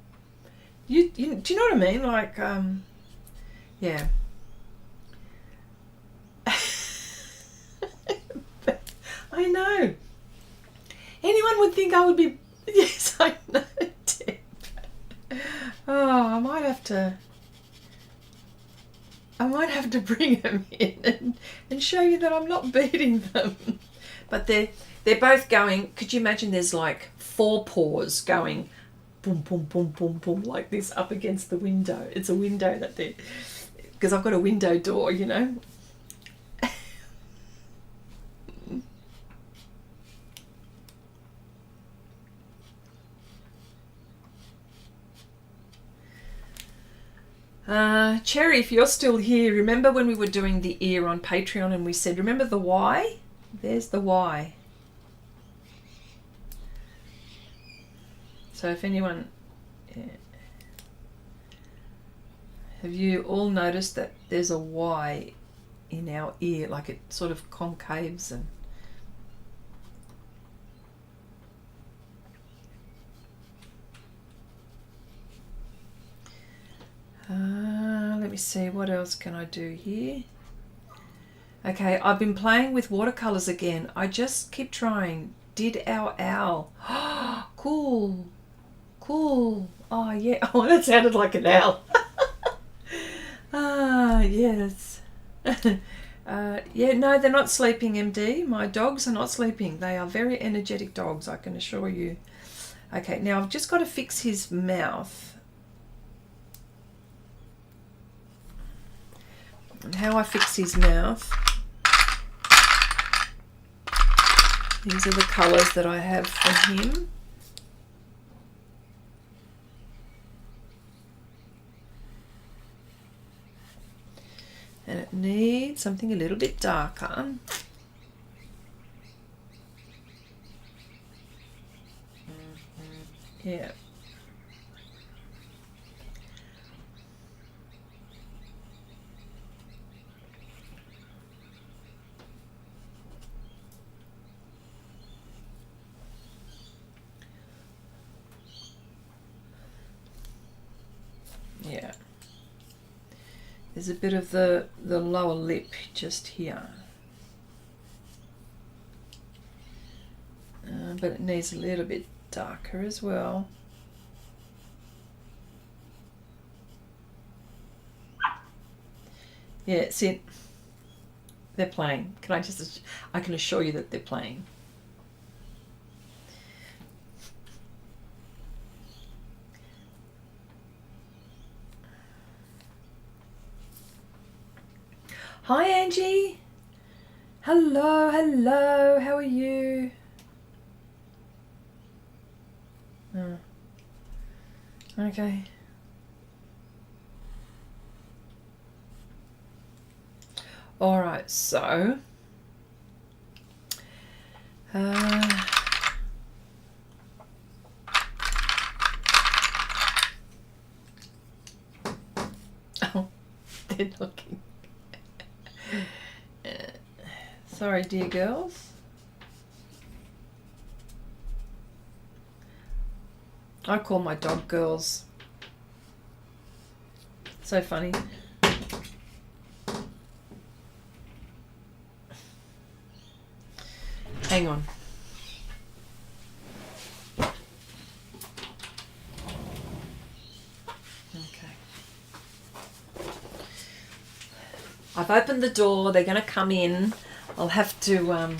Do you know what I mean? Like, yeah. I know. Anyone would think I would be, yes, I know, Deb. Oh, I might have to bring them in and show you that I'm not beating them. But they're both going, could you imagine there's like 4 paws going boom, boom, boom, boom, boom, like this up against the window. It's a window that they're, because I've got a window door, you know. Cherry, if you're still here, remember when we were doing the ear on Patreon and we said, remember the Y? There's the Y. So if anyone, yeah. Have you all noticed that there's a Y in our ear, like it sort of concaves and let me see, what else can I do here? Okay, I've been playing with watercolors again. I just keep trying. Did our owl. Cool. Cool. Oh, yeah. Oh, that sounded like an owl. Yes. Yeah, no, they're not sleeping, MD. My dogs are not sleeping. They are very energetic dogs, I can assure you. Okay, now I've just got to fix his mouth. And how I fix his mouth, these are the colours that I have for him. And it needs something a little bit darker. Yeah. Yeah. There's a bit of the lower lip just here. But it needs a little bit darker as well. Yeah, see, they're playing. I can assure you that they're playing. Hi Angie. Hello, hello, how are you? Oh. Okay. All right, so oh, they're looking. Sorry, dear girls. I call my dog girls. So funny. Hang on. Okay. I've opened the door. They're going to come in. I'll have to...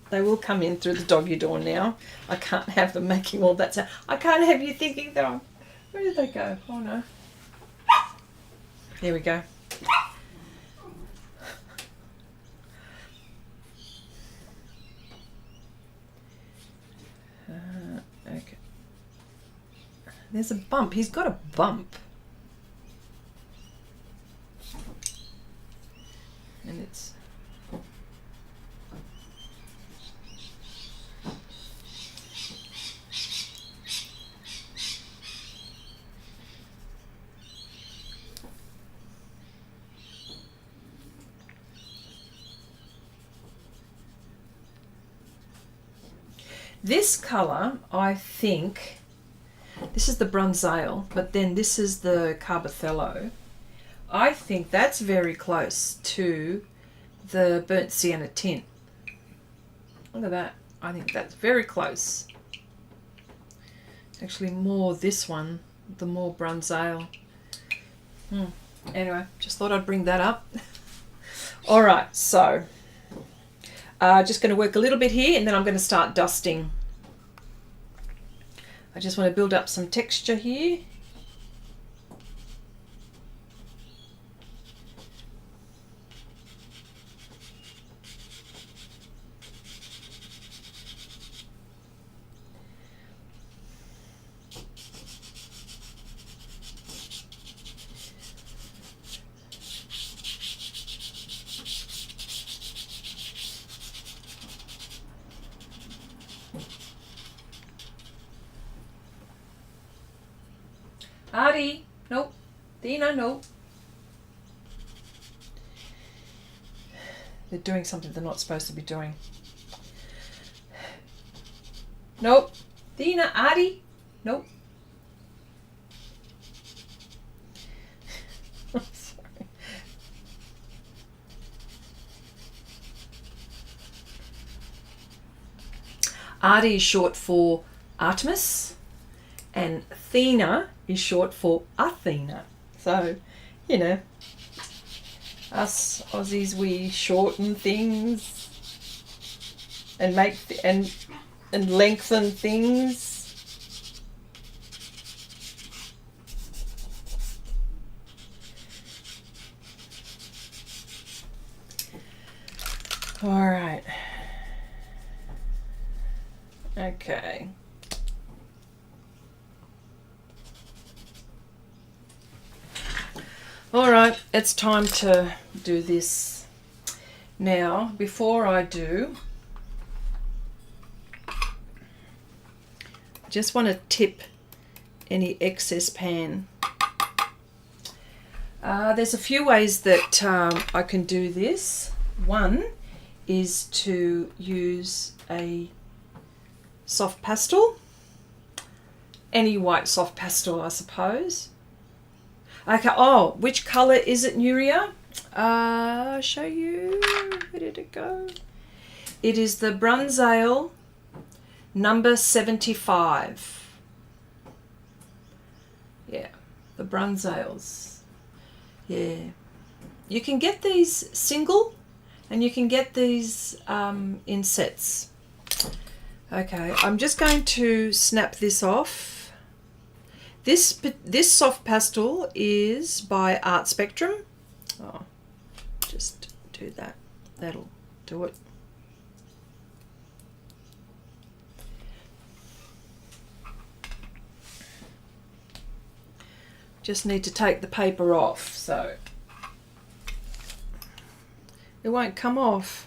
They will come in through the doggy door now. I can't have them making all that sound. I can't have you thinking that I'm... Where did they go? Oh no. There we go. Okay. There's a bump. He's got a bump. And it's... This colour, I think, this is the Bronzale, but then this is the Carbothello. I think that's very close to the Burnt Sienna tint. Look at that. I think that's very close. Actually more this one, the more Bronzale. Anyway, just thought I'd bring that up. All right, so just going to work a little bit here and then I'm going to start dusting. I just want to build up some texture here. Ari, nope. Dina, nope. They're doing something they're not supposed to be doing. Nope. Dina, Ari, nope. Sorry. Ari is short for Artemis, and Athena is short for Athena. So, you know, us Aussies, we shorten things and make and lengthen things. All right. Okay. All right, it's time to do this. Now, before I do, just want to tip any excess pan. There's a few ways that I can do this. One is to use a soft pastel, any white soft pastel, I suppose. Okay, oh, which colour is it, Nuria? I'll show you. Where did it go? It is the Brunsale number 75. Yeah, the Brunsales. Yeah. You can get these single and you can get these in sets. Okay, I'm just going to snap this off. This soft pastel is by Art Spectrum. Oh, just do that. That'll do it. Just need to take the paper off, so it won't come off.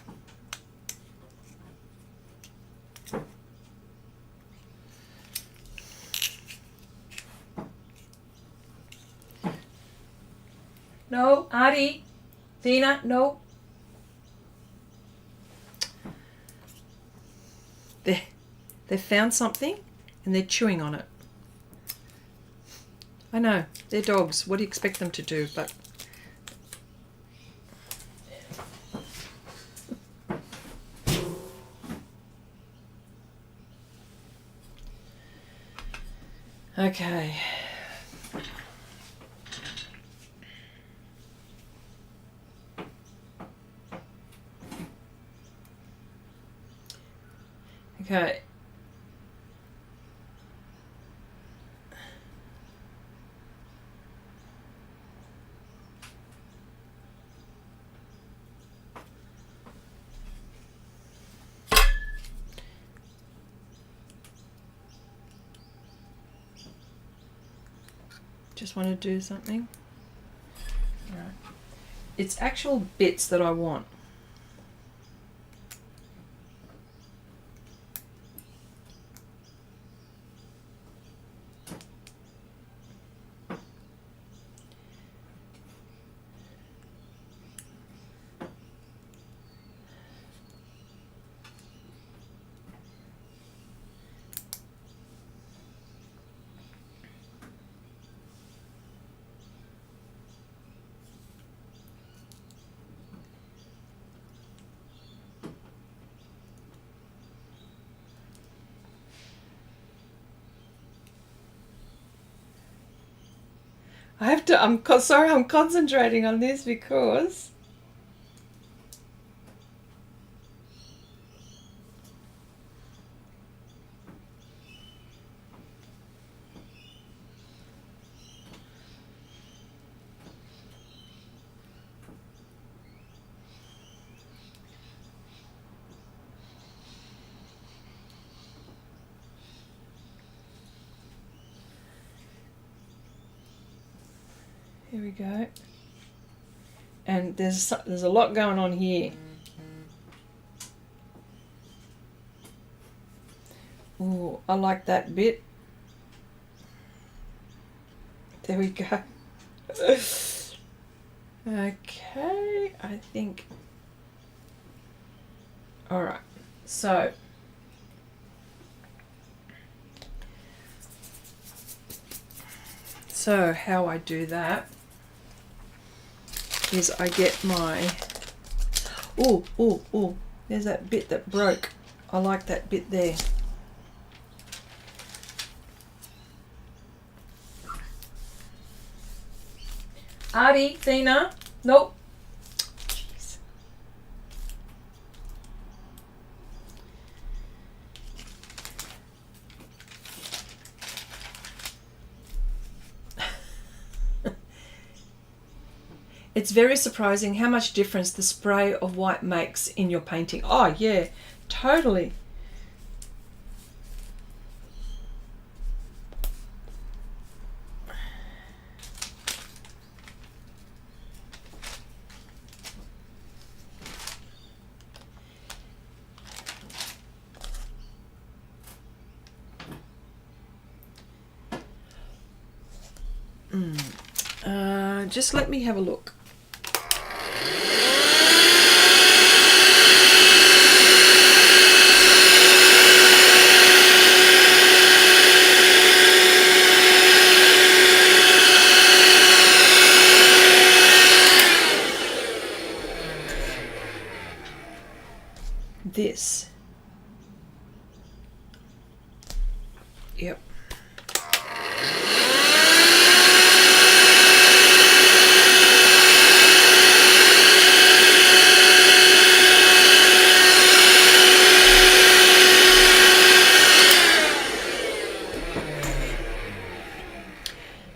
No, Artie, Tina, no. They found something and they're chewing on it. I know, they're dogs. What do you expect them to do? But okay. Okay. Just want to do something. All right. It's actual bits that I want. I have to, sorry, I'm concentrating on this because here we go. And there's a lot going on here. Oh, I like that bit. There we go. Okay, I think. All right. So how I do that is I get my, oh, there's that bit that broke. I like that bit there. Artie, Thina, nope. Jeez. It's very surprising how much difference the spray of white makes in your painting. Oh yeah, totally. just let me have a look. This. Yep.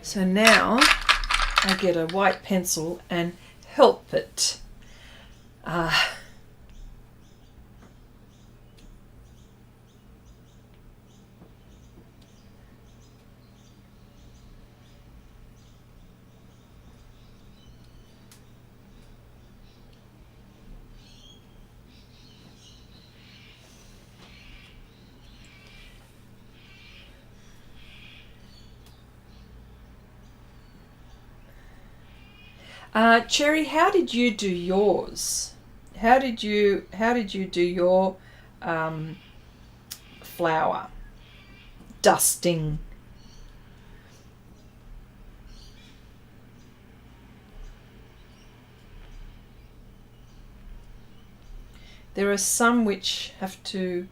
So now I get a white pencil and help it. Cherry, how did you do yours? How did you do your flower dusting? There are some which have to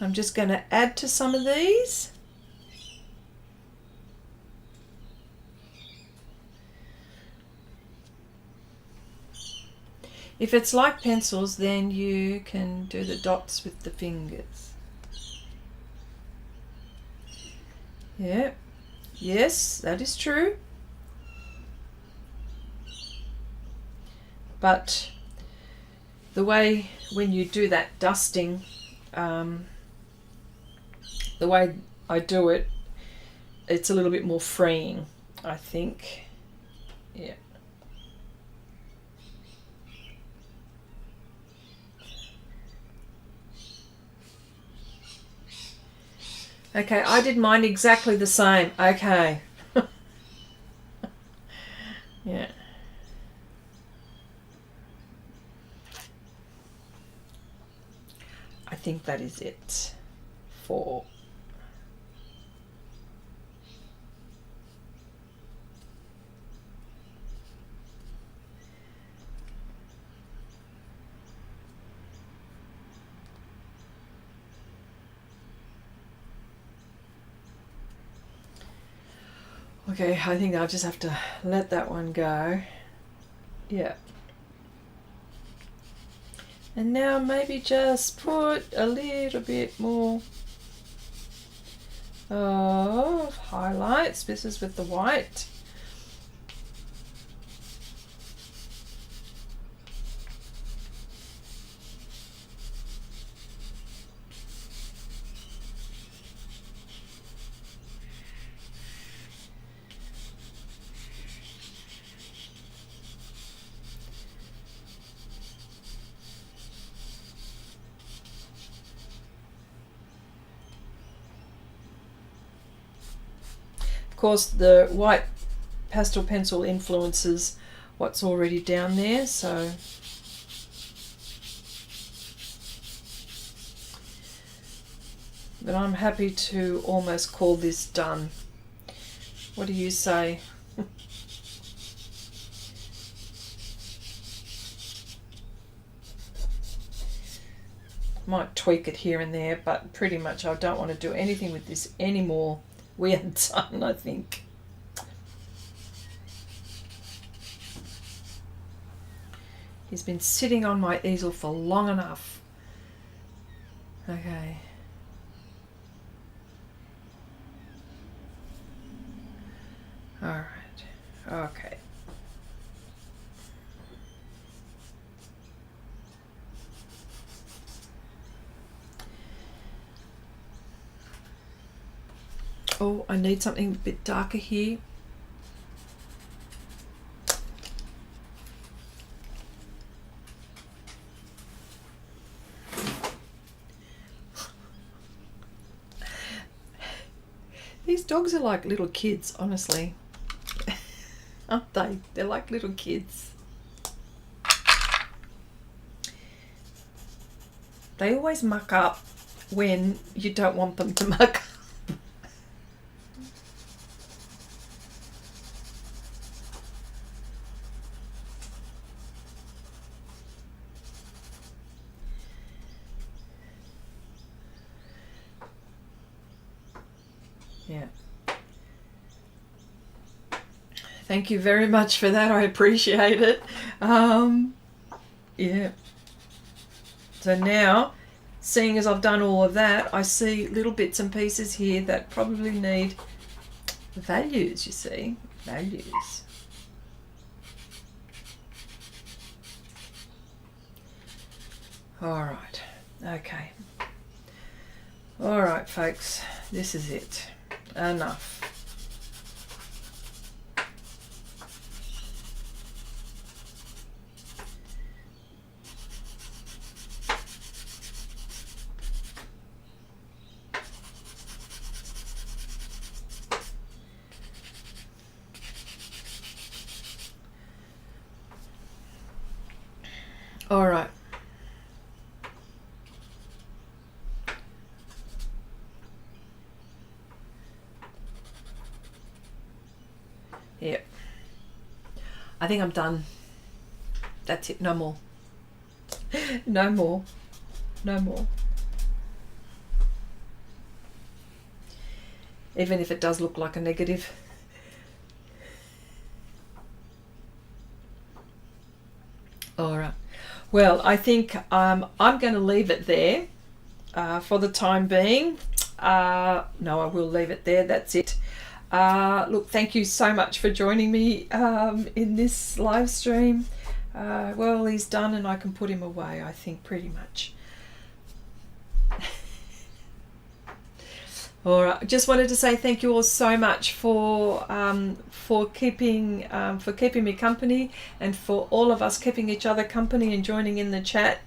I'm just going to add to some of these. If it's like pencils, then you can do the dots with the fingers. Yeah, yes, that is true. But the way when you do that dusting, the way I do it, it's a little bit more freeing, I think. Yeah. Okay, I did mine exactly the same. Okay. Yeah. I think that is it for okay, I think I'll just have to let that one go. Yeah. And now maybe just put a little bit more of highlights. This is with the white. Of course, the white pastel pencil influences what's already down there, so but I'm happy to almost call this done. What do you say? Might tweak it here and there, but pretty much I don't want to do anything with this anymore. We are done, I think. He's been sitting on my easel for long enough. Okay. All right. Okay. Oh, I need something a bit darker here. dogs are like little kids, honestly. Aren't they? They're like little kids. They always muck up when you don't want them to muck up. Yeah. Thank you very much for that. I appreciate it. Yeah. So now, seeing as I've done all of that, I see little bits and pieces here that probably need values, you see. Values. All right. Okay. All right, folks. This is it. Enough. All right. Yep. I think I'm done. That's it. No more. No more. No more. Even if it does look like a negative. All right. Well, I think I'm going to leave it there for the time being. No, I will leave it there. That's it. Look, thank you so much for joining me in this live stream. Well, he's done and I can put him away, I think, pretty much. All right. Just wanted to say thank you all so much for keeping me company, and for all of us keeping each other company and joining in the chat.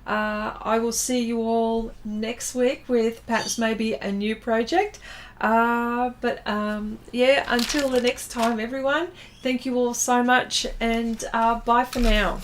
I will see you all next week with perhaps maybe a new project. Yeah, until the next time, everyone. Thank you all so much, and bye for now.